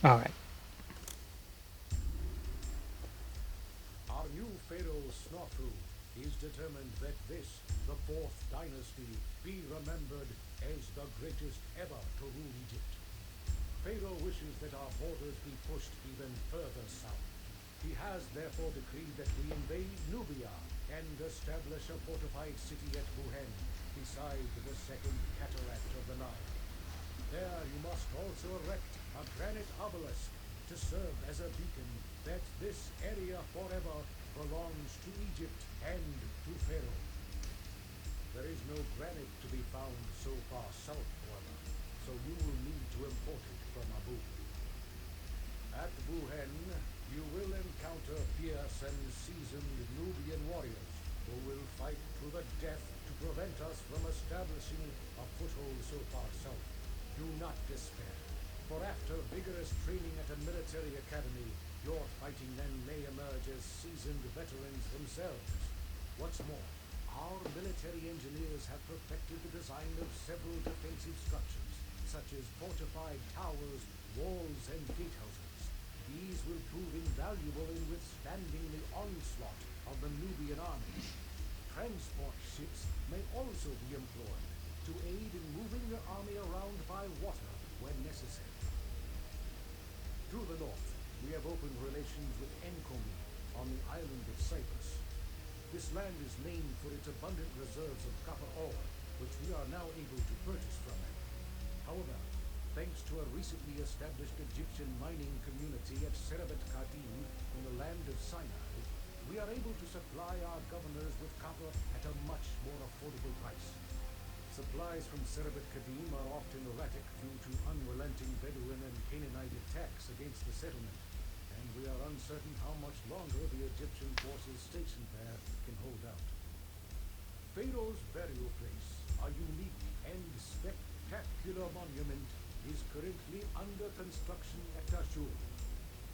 Alright. Our new Pharaoh Snofu is determined that this, the fourth dynasty, be remembered as the greatest ever to rule Egypt. Pharaoh wishes that our borders be pushed even further south. He has therefore decreed that we invade Nubia and establish a fortified city at Buhen, beside the second cataract of the Nile. There you must also erect a granite obelisk to serve as a beacon that this area forever belongs to Egypt and to Pharaoh. There is no granite to be found so far south, however, so you will need to import it from Abu. At Buhen, you will encounter fierce and seasoned Nubian warriors who will fight to the death to prevent us from establishing a foothold so far south. Do not despair, for after vigorous training at a military academy, your fighting men may emerge as seasoned veterans themselves. What's more, our military engineers have perfected the design of several defensive structures, such as fortified towers, walls, and gatehouses. These will prove invaluable in withstanding the onslaught of the Nubian army. Transport ships may also be employed to aid in moving the army around by water when necessary. To the north, we have opened relations with Enkomi on the island of Cyprus. This land is named for its abundant reserves of copper ore, which we are now able to purchase from it. However, thanks to a recently established Egyptian mining community at Serabet Kadim in the land of Sinai, we are able to supply our governors with copper at a much more affordable price. Supplies from Serabet Kadim are often erratic due to unrelenting Bedouin and Canaanite attacks against the settlement, and we are uncertain how much longer the Egyptian forces stationed there can hold out. Pharaoh's burial place, a unique and spectacular monument, is currently under construction at Dashur.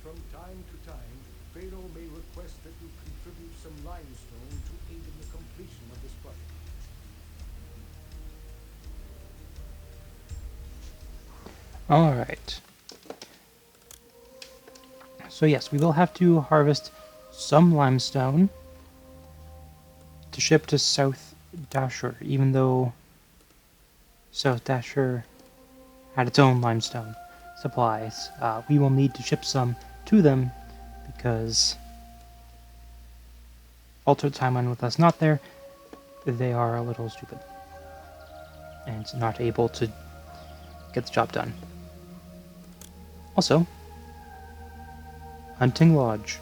From time to time, Pharaoh may request that you contribute some limestone to aid in the completion of this project. Alright. So yes, we will have to harvest some limestone to ship to South Dashur, even though South Dashur had its own limestone supplies. We will need to ship some to them because alternate timeline with us not there, they are a little stupid and not able to get the job done. Also, Hunting Lodge.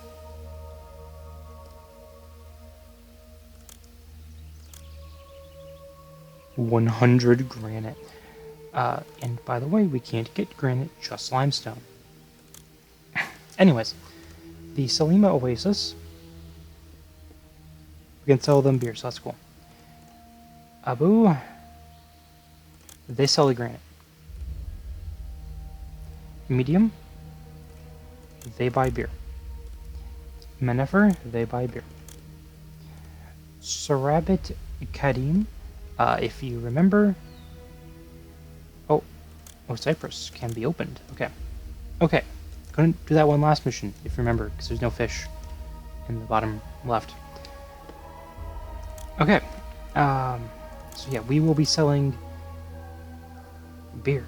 100 granite. And by the way, we can't get granite, just limestone. Anyways, the Salima Oasis. We can sell them beer, so that's cool. Abu, they sell the granite. Medium, they buy beer. Menefer, they buy beer. Sarabit Kadim, if you remember. Oh, Cyprus can be opened. Okay. Okay. Couldn't do that one last mission, if you remember, because there's no fish in the bottom left. Okay. So yeah, we will be selling beer.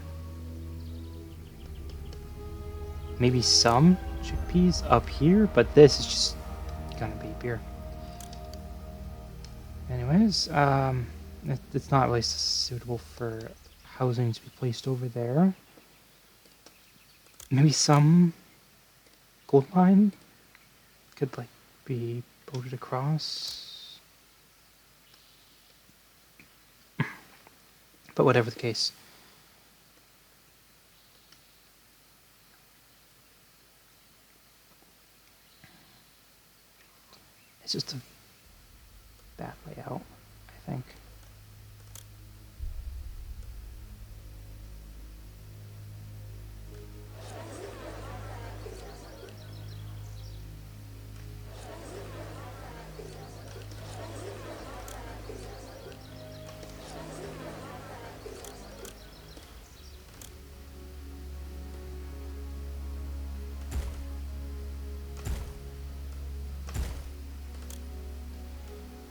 Maybe some chickpeas up here, but this is just gonna be beer. Anyways, it's not really suitable for housing to be placed over there. Maybe some gold mine could like be boated across. But whatever the case. It's just a bad layout, I think.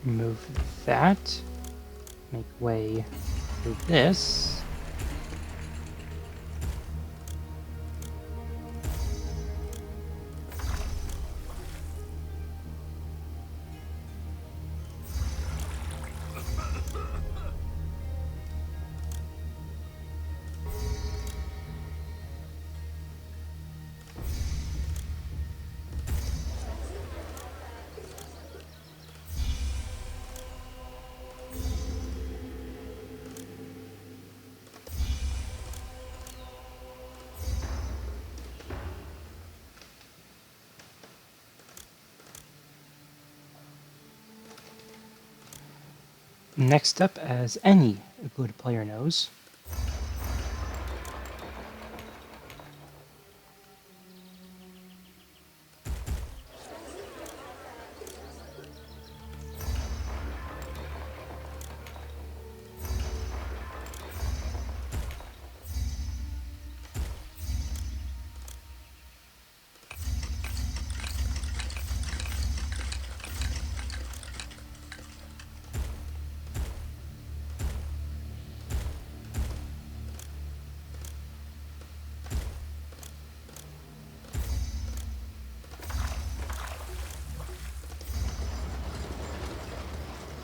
Move that. Make way for this. Next up, as any good player knows,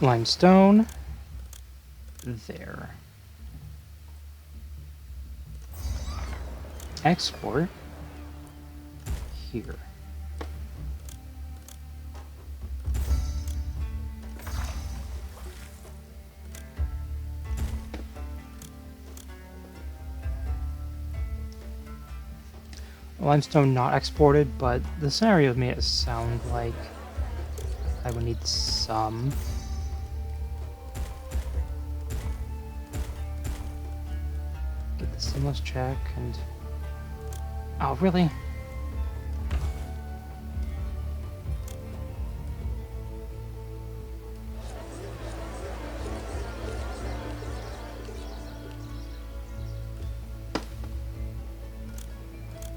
limestone there. Export here. Limestone not exported, but the scenario made it sound like I would need some. Get the seamless check and... Oh, really?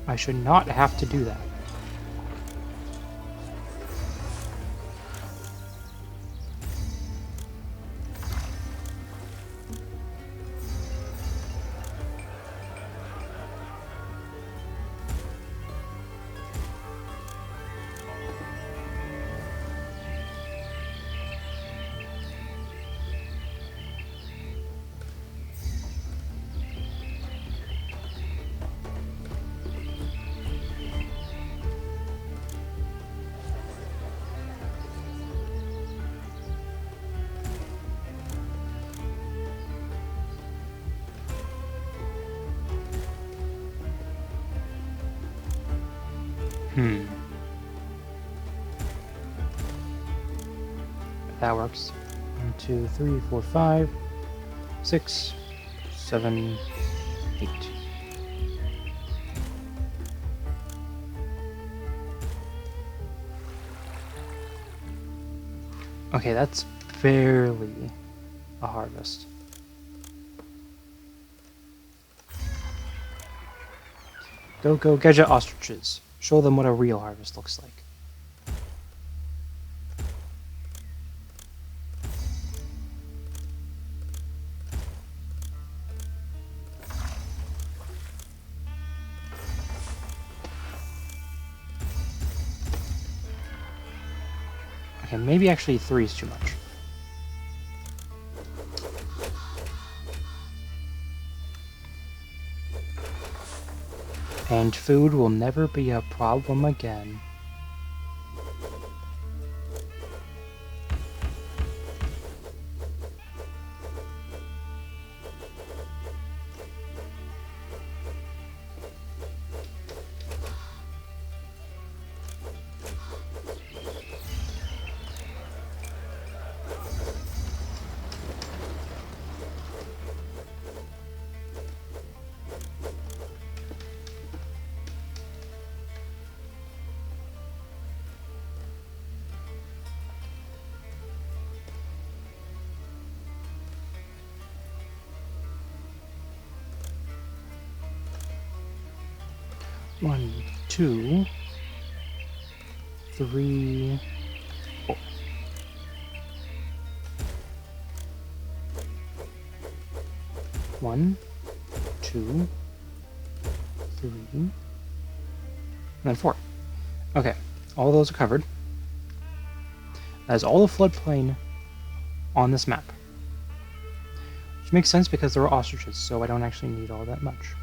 I should not have to do that. That works. 1, 2, 3, 4, 5, 6, 7, 8. Okay, that's barely a harvest. Go, gadget ostriches. Show them what a real harvest looks like. Okay, maybe actually 3 is too much. And food will never be a problem again. One, 2, 3, 4. 1, 2, 3, and then 4. Okay, all those are covered. That is all the floodplain on this map. Which makes sense because there are ostriches, so I don't actually need all that much.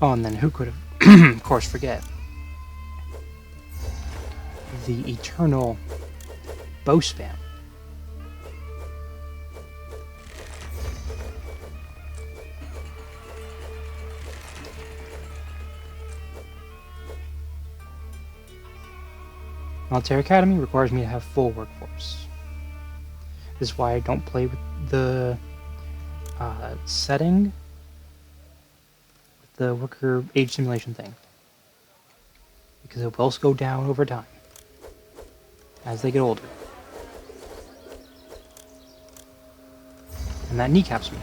Oh, and then who could have, of course, forget the eternal bow spam. Military Academy requires me to have full workforce. This is why I don't play with the setting, with the worker age simulation thing. Because it will go down over time as they get older. And that kneecaps me.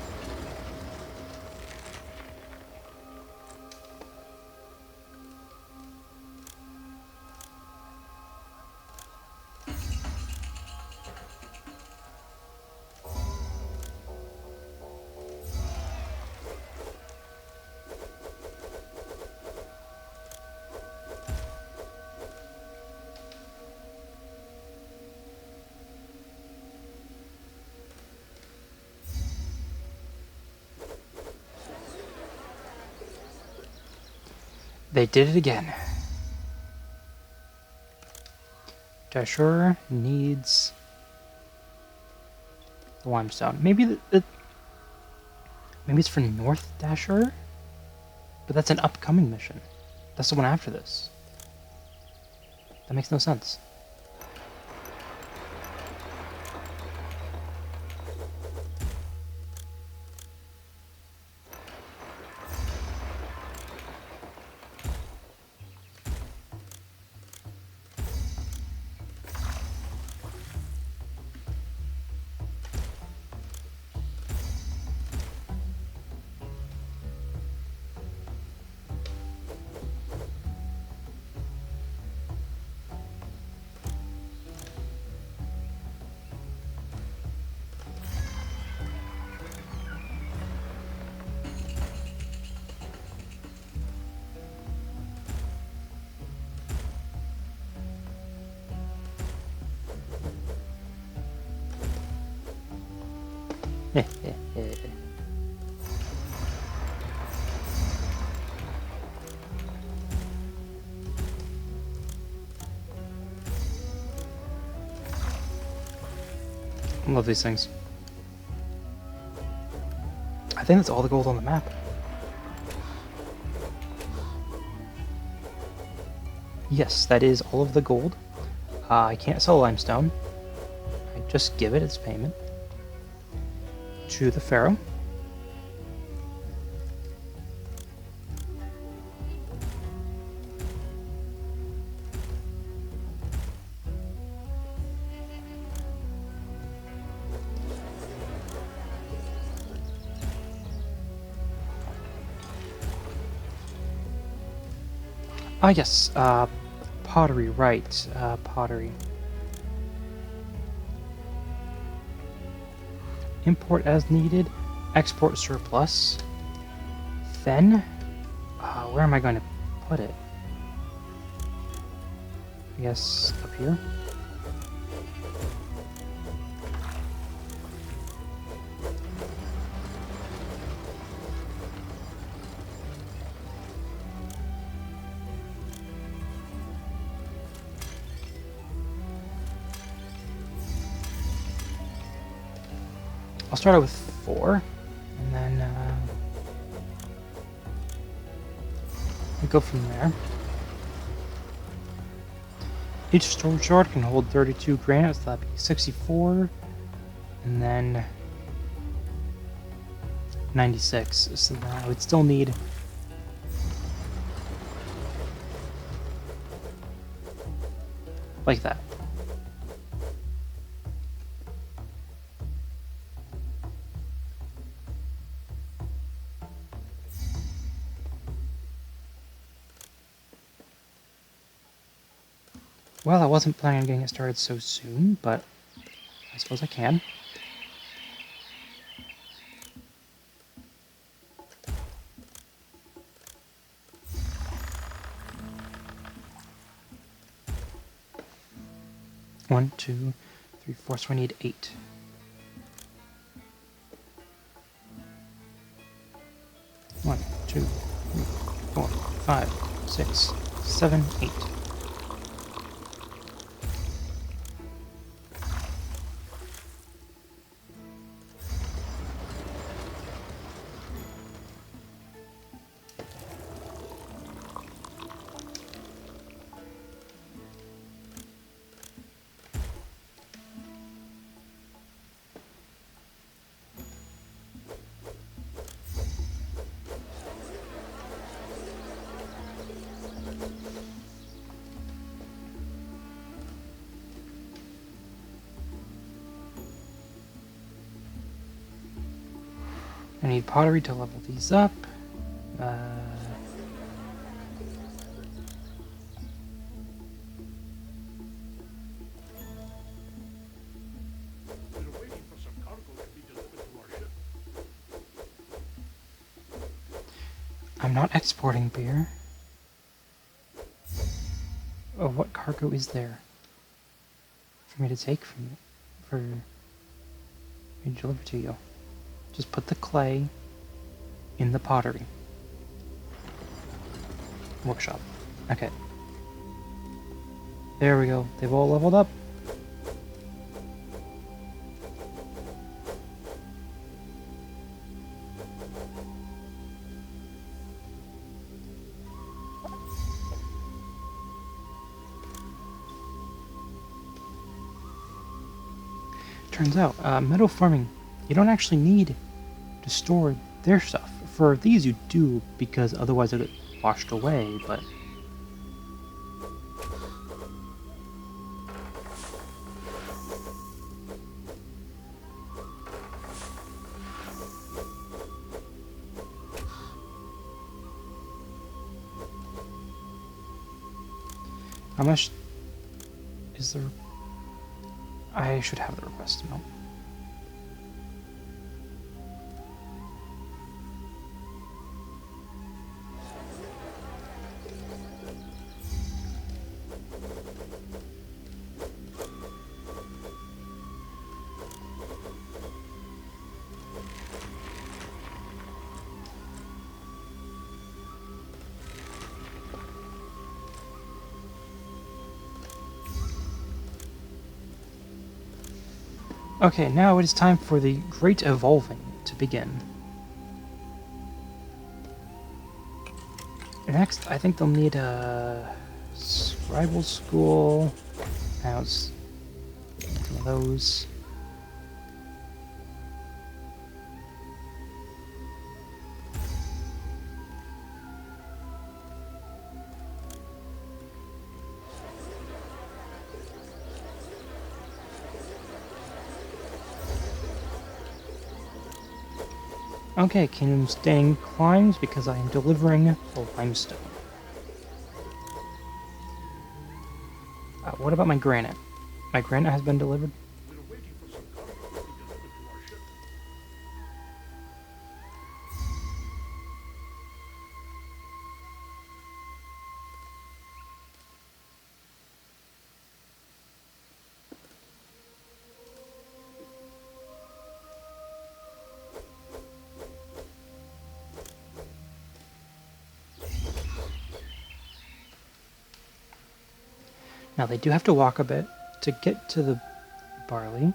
They did it again. Dashur needs the limestone. Maybe maybe it's for North Dashur, but that's an upcoming mission. That's the one after this. That makes no sense. I love these things. I think that's all the gold on the map. Yes, that is all of the gold. I can't sell limestone. I just give it its payment to the Pharaoh. Ah, yes, pottery, right, pottery. Import as needed, export surplus. Then, where am I going to put it? I guess up here? I'll start out with 4, and then we go from there. Each storage yard can hold 32 granite, so that'd be 64, and then 96. So then I would still need Like that. Well, I wasn't planning on getting it started so soon, but I suppose I can. One, two, three, four, so I need 8. One, two, three, 4, 5, 6, 7, 8. I need pottery to level these up. We're waiting for some cargo to be delivered to our ship. I'm not exporting beer. Oh, what cargo is there for me to take for me to deliver to you? Just put the clay in the pottery. Workshop. Okay. There we go. They've all leveled up. Turns out, metal farming, you don't actually need to store their stuff. For these you do, because otherwise it would get washed away, but... How much is the... I should have the request amount. Okay, now it is time for the Great Evolving to begin. Next, I think they'll need a scribal school. Now it's some of those. Okay, Kingdom staying climbs because I am delivering the limestone. What about my granite? My granite has been delivered? We're waiting for some cargo to be delivered to our ship. Now they do have to walk a bit to get to the barley,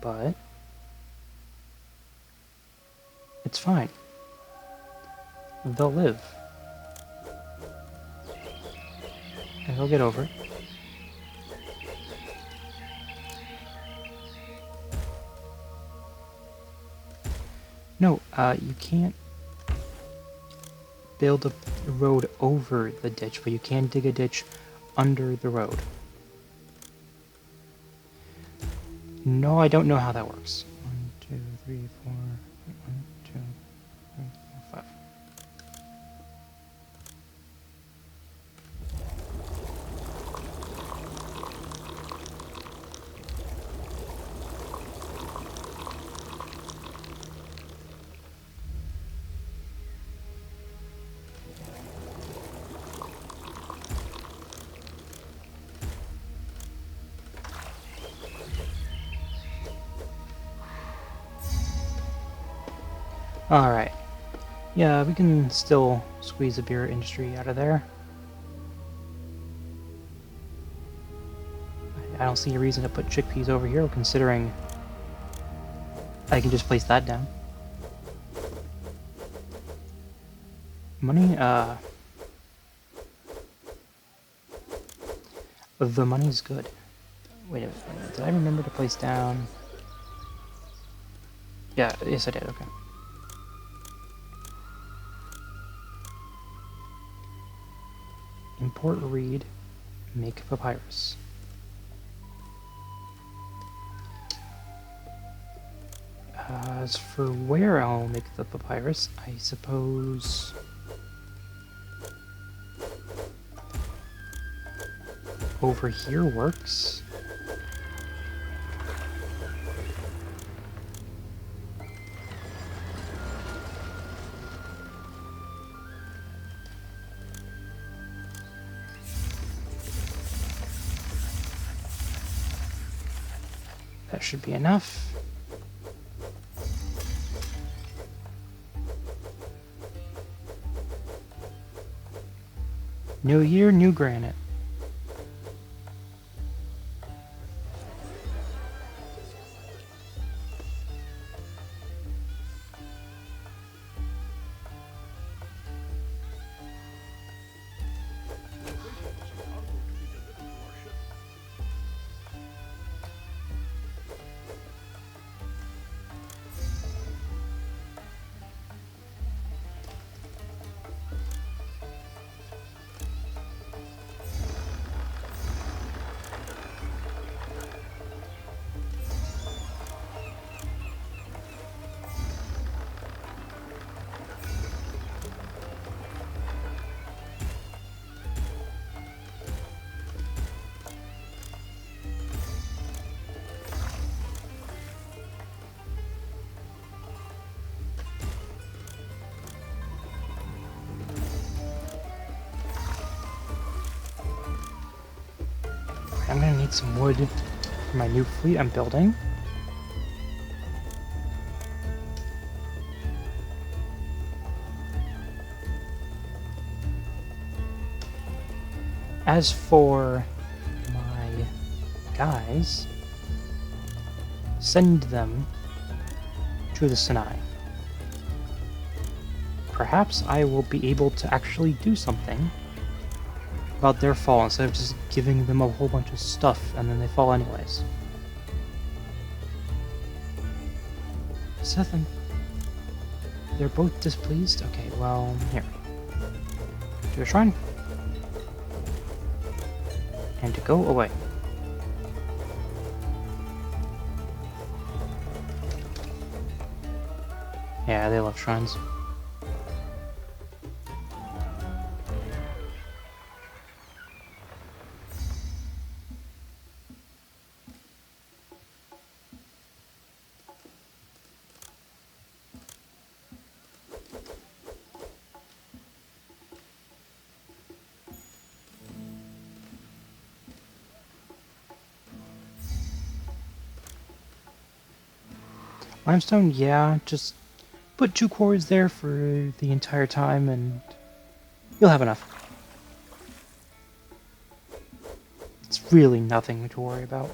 but it's fine. They'll live. And they'll get over it. No, you can't build a road over the ditch, but you can dig a ditch under the road. No, I don't know how that works. 1, 2, 3, 4. 1, 2, 3, 4, 5. Alright. Yeah, we can still squeeze the beer industry out of there. I don't see a reason to put chickpeas over here, considering I can just place that down. Money, the money's good. Wait a minute, did I remember to place down? Yeah, yes I did, okay. Import reed, make papyrus. As for where I'll make the papyrus, I suppose... over here works? That should be enough. New year, new granite. I'm gonna need some wood for my new fleet I'm building. As for my guys, send them to the Sinai. Perhaps I will be able to actually do something about their fall instead of just giving them a whole bunch of stuff and then they fall anyways. Seth and... they're both displeased? Okay, well, here. To a shrine. And to go away. Yeah, they love shrines. Limestone, yeah, just put 2 quarries there for the entire time and you'll have enough. It's really nothing to worry about.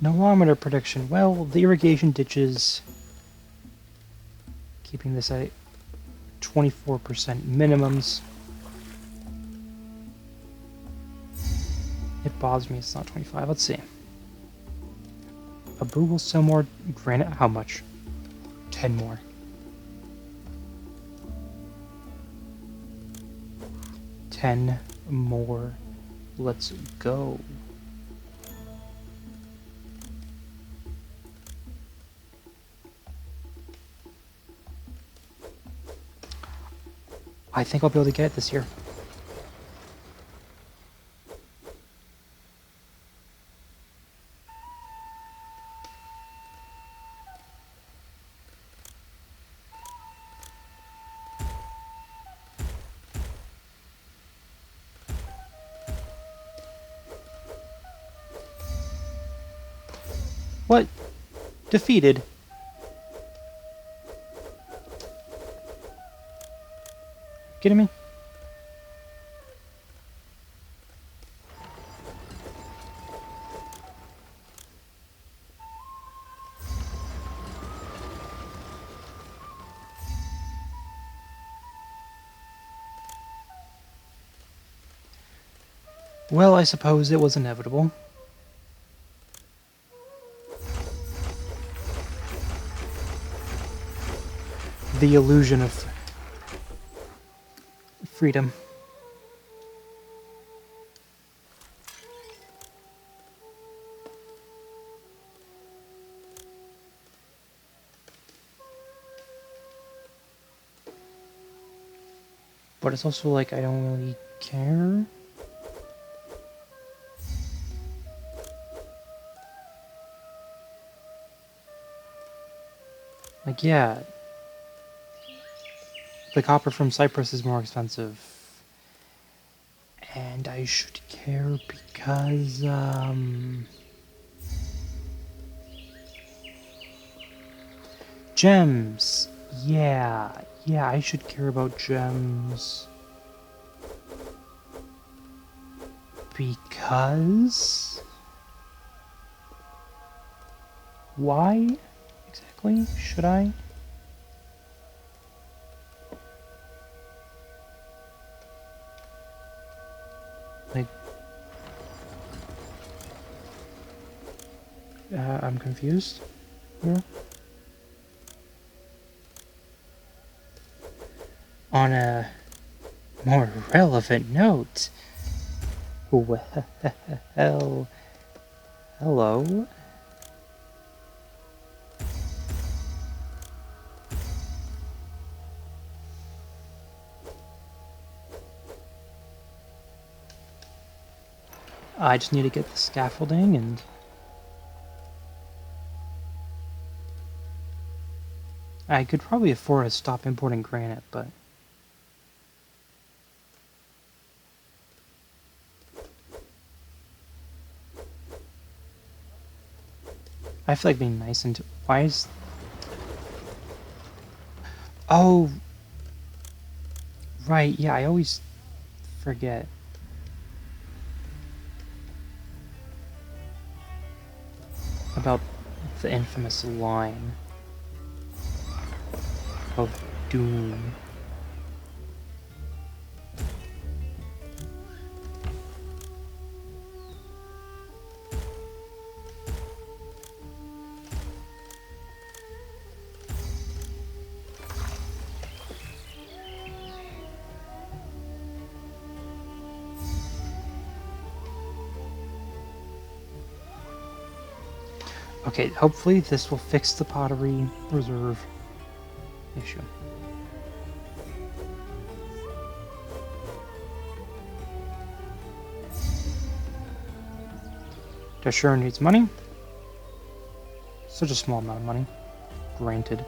Nolometer prediction. Well, the irrigation ditches, keeping this at 24% minimums. It bothers me it's not 25. Let's see. Abu will sell more granite. How much? 10 more. 10 more. Let's go. I think I'll be able to get it this year. What? Defeated. Kidding me? Well, I suppose it was inevitable. The illusion of freedom. But it's also like I don't really care. Like, yeah, the copper from Cyprus is more expensive. And I should care because, gems. Yeah, I should care about gems. Because... Why exactly should I? Like... I'm confused here. On a more relevant note... Well... Hello? I just need to get the scaffolding and... I could probably afford to stop importing granite, but... I feel like being nice and... Why is... Oh! Right, yeah, I always forget. About the infamous line of doom. Okay, hopefully this will fix the pottery reserve issue. Dashur needs money. Such a small amount of money. Granted.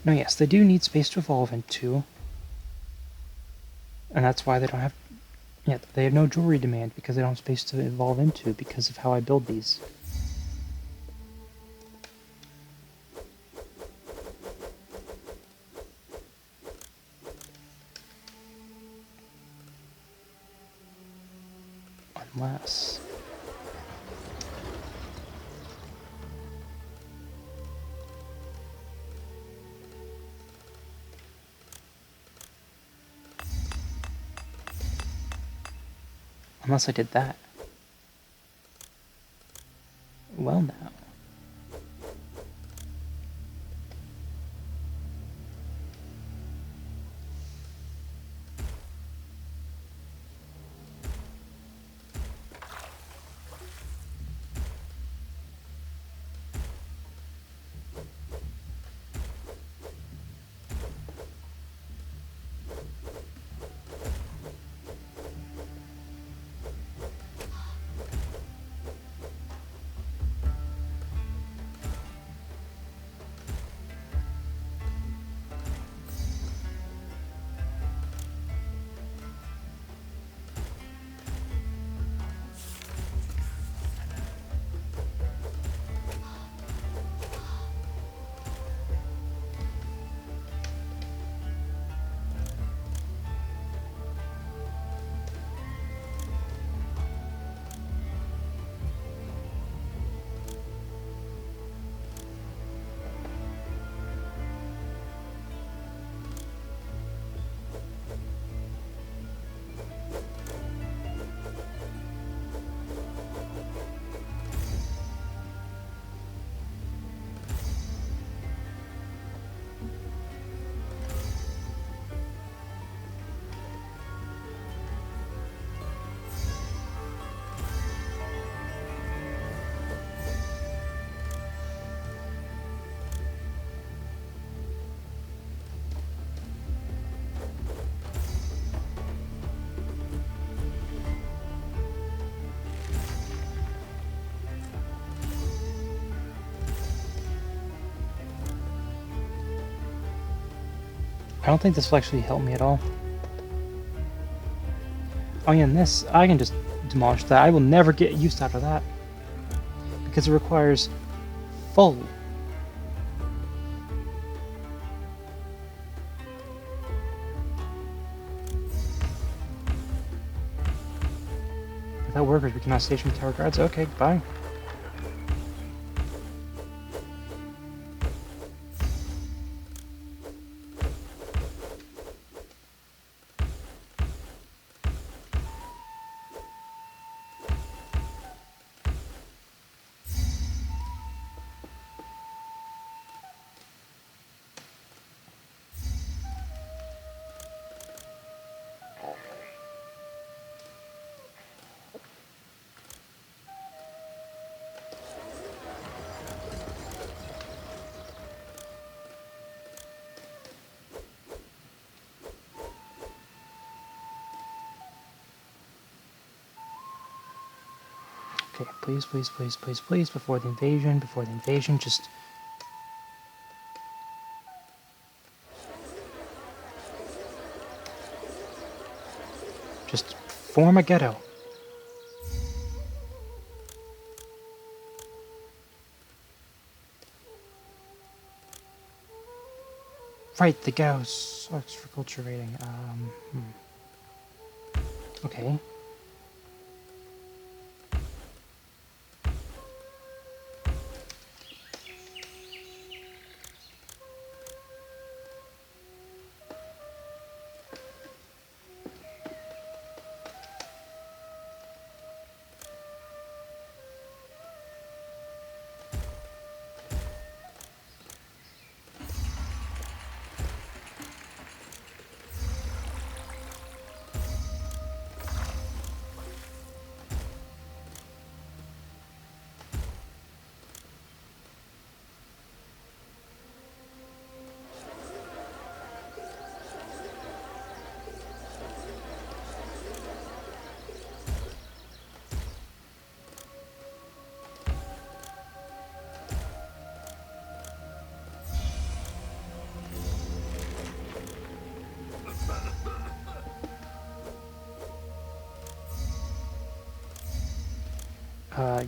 No, yes, they do need space to evolve into. And that's why they don't have... Yeah, they have no jewelry demand, because they don't have space to evolve into, because of how I build these. Unless... Unless I did that. Well, now. I don't think this will actually help me at all. Oh yeah, and this, I can just demolish that. I will never get use out of that. Because it requires full. Without workers, we cannot station tower guards. Okay, bye. Okay, please, please, please, please, please, before the invasion, just form a ghetto. Right, the ghetto sucks for culture rating. Okay.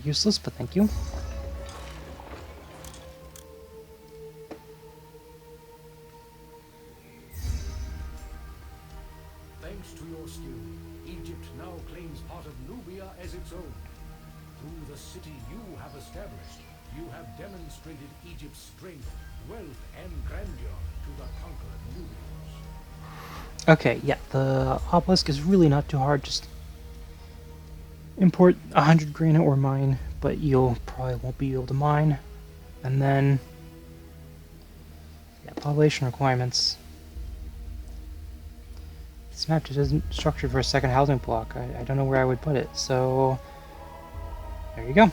Useless, but thank you. Thanks to your skill, Egypt now claims part of Nubia as its own. Through the city you have established, you have demonstrated Egypt's strength, wealth, and grandeur to the conquered Nubians. Okay, yeah, the obelisk is really not too hard. Just import 100 granite or mine, but you'll probably won't be able to mine. And then, yeah, population requirements. This map just isn't structured for a second housing block. I don't know where I would put it, so there you go.